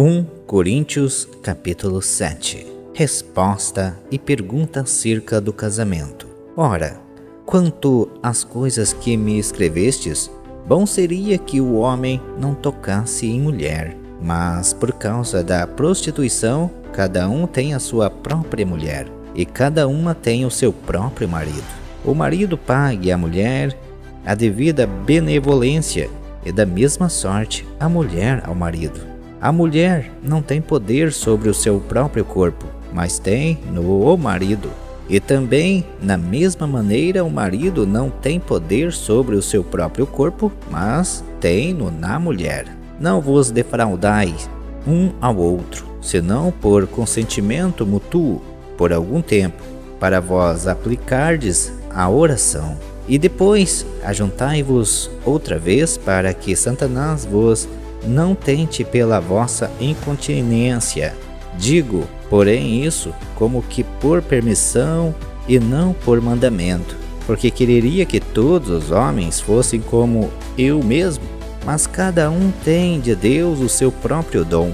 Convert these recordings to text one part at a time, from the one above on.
1 Coríntios capítulo 7. Resposta e pergunta acerca do casamento. Ora, quanto às coisas que me escrevestes, bom seria que o homem não tocasse em mulher, mas por causa da prostituição, cada um tem a sua própria mulher, e cada uma tem o seu próprio marido. O marido pague à mulher a devida benevolência, e da mesma sorte a mulher ao marido. A mulher não tem poder sobre o seu próprio corpo, mas tem no o marido. E também, na mesma maneira, o marido não tem poder sobre o seu próprio corpo, mas tem-no na mulher. Não vos defraudais um ao outro, senão por consentimento mútuo, por algum tempo, para vós aplicardes a oração. E depois ajuntai-vos outra vez, para que Satanás vos não tente pela vossa incontinência. Digo, porém, isso como que por permissão e não por mandamento, porque quereria que todos os homens fossem como eu mesmo, mas cada um tem de Deus o seu próprio dom,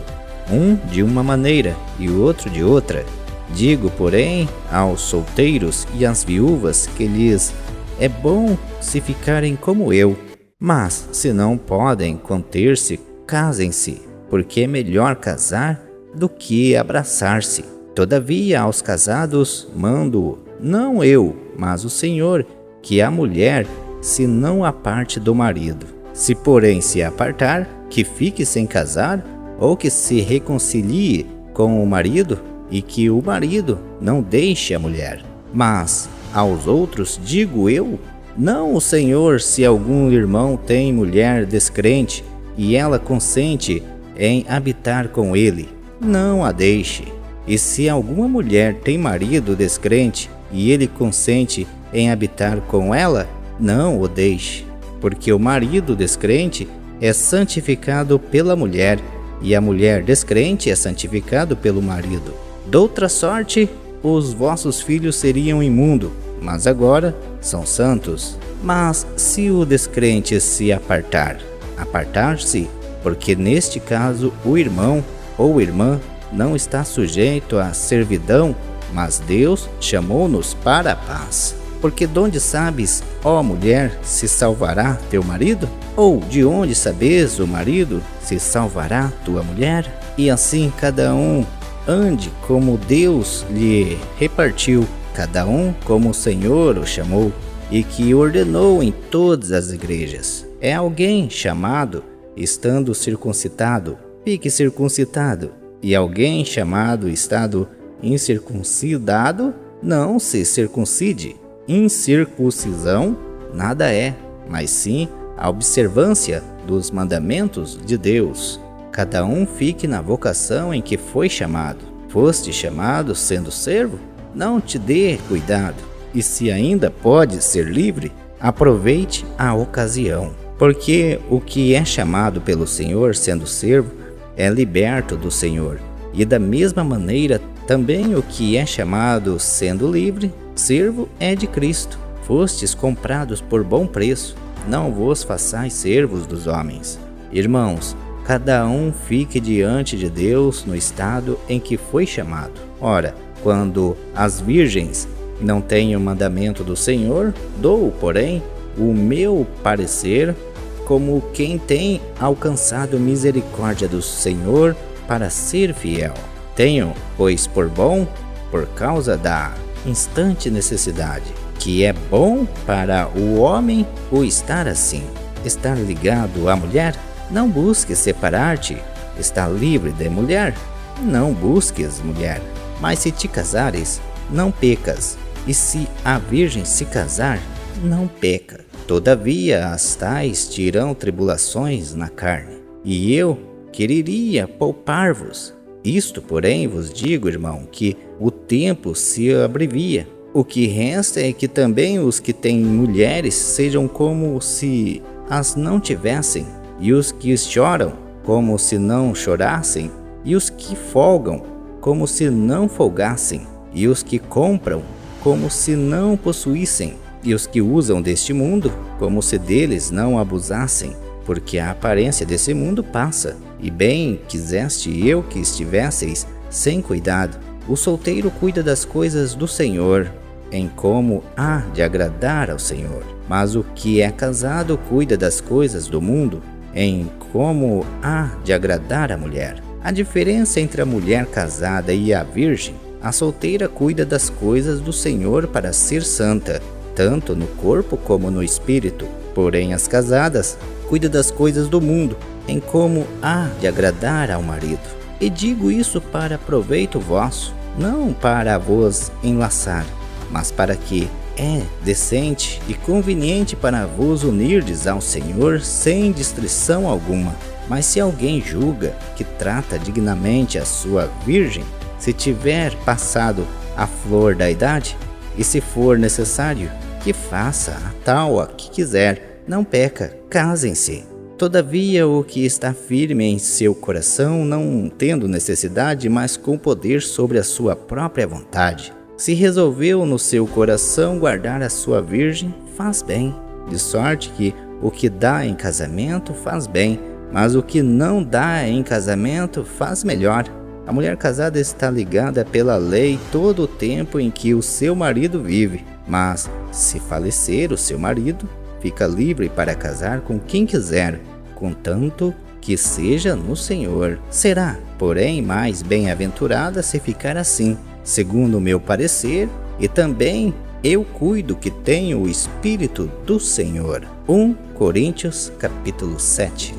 um de uma maneira e o outro de outra. Digo, porém, aos solteiros e às viúvas que lhes é bom se ficarem como eu, mas se não podem conter-se, casem-se, porque é melhor casar do que abraçar-se. Todavia, aos casados mando, não eu, mas o Senhor, que a mulher se não aparte do marido. Se porém se apartar, que fique sem casar, ou que se reconcilie com o marido, e que o marido não deixe a mulher. Mas aos outros digo eu, não o Senhor, se algum irmão tem mulher descrente, e ela consente em habitar com ele, não a deixe. E se alguma mulher tem marido descrente, e ele consente em habitar com ela, não o deixe. Porque o marido descrente é santificado pela mulher, e a mulher descrente é santificado pelo marido. Doutra sorte, os vossos filhos seriam imundos, mas agora são santos. Mas se o descrente se apartar-se, porque neste caso o irmão ou irmã não está sujeito à servidão, mas Deus chamou-nos para a paz. Porque de onde sabes, ó mulher, se salvará teu marido? Ou de onde sabes, o marido, se salvará tua mulher? E assim cada um ande como Deus lhe repartiu, cada um como o Senhor o chamou, e que ordenou em todas as igrejas. É alguém chamado, estando circuncidado, fique circuncidado, e alguém chamado, estado incircuncidado, não se circuncide. Incircuncisão nada é, mas sim a observância dos mandamentos de Deus. Cada um fique na vocação em que foi chamado. Foste chamado sendo servo? Não te dê cuidado. E se ainda pode ser livre, aproveite a ocasião. Porque o que é chamado pelo Senhor sendo servo é liberto do Senhor. E da mesma maneira, também o que é chamado sendo livre, servo é de Cristo. Fostes comprados por bom preço, não vos façais servos dos homens. Irmãos, cada um fique diante de Deus no estado em que foi chamado. Ora, quando as virgens não têm o mandamento do Senhor, dou, porém, o meu parecer como quem tem alcançado misericórdia do Senhor para ser fiel. Tenho, pois, por bom, por causa da instante necessidade, que é bom para o homem o estar assim. Estar ligado à mulher, não busques separar-te. Estar livre da mulher, não busques mulher. Mas se te casares, não pecas. E se a virgem se casar, não peca. Todavia as tais terão tribulações na carne, e eu quereria poupar-vos. Isto, porém, vos digo, irmão, que o tempo se abrevia. O que resta é que também os que têm mulheres sejam como se as não tivessem, e os que choram como se não chorassem, e os que folgam como se não folgassem, e os que compram como se não possuíssem, e os que usam deste mundo como se deles não abusassem. porque a aparência desse mundo passa, e bem quiseste eu que estivesseis sem cuidado. O solteiro cuida das coisas do Senhor, em como há de agradar ao Senhor. Mas o que é casado cuida das coisas do mundo, em como há de agradar a mulher. A diferença entre a mulher casada e a virgem: a solteira cuida das coisas do Senhor para ser santa, tanto no corpo como no espírito. Porém, as casadas cuidam das coisas do mundo, em como há de agradar ao marido. E digo isso para proveito vosso, não para vos enlaçar, mas para que é decente e conveniente para vos unirdes ao Senhor sem distrição alguma. Mas se alguém julga que trata dignamente a sua virgem, se tiver passado a flor da idade, e se for necessário, que faça a tal a que quiser, não peca, casem-se. Todavia, o que está firme em seu coração, não tendo necessidade, mas com poder sobre a sua própria vontade, se resolveu no seu coração guardar a sua virgem, faz bem, de sorte que o que dá em casamento faz bem, mas o que não dá em casamento faz melhor. A mulher casada está ligada pela lei todo o tempo em que o seu marido vive, mas se falecer o seu marido, fica livre para casar com quem quiser, contanto que seja no Senhor. Será, porém, mais bem-aventurada se ficar assim, segundo o meu parecer, e também eu cuido que tenho o Espírito do Senhor. 1 Coríntios capítulo 7.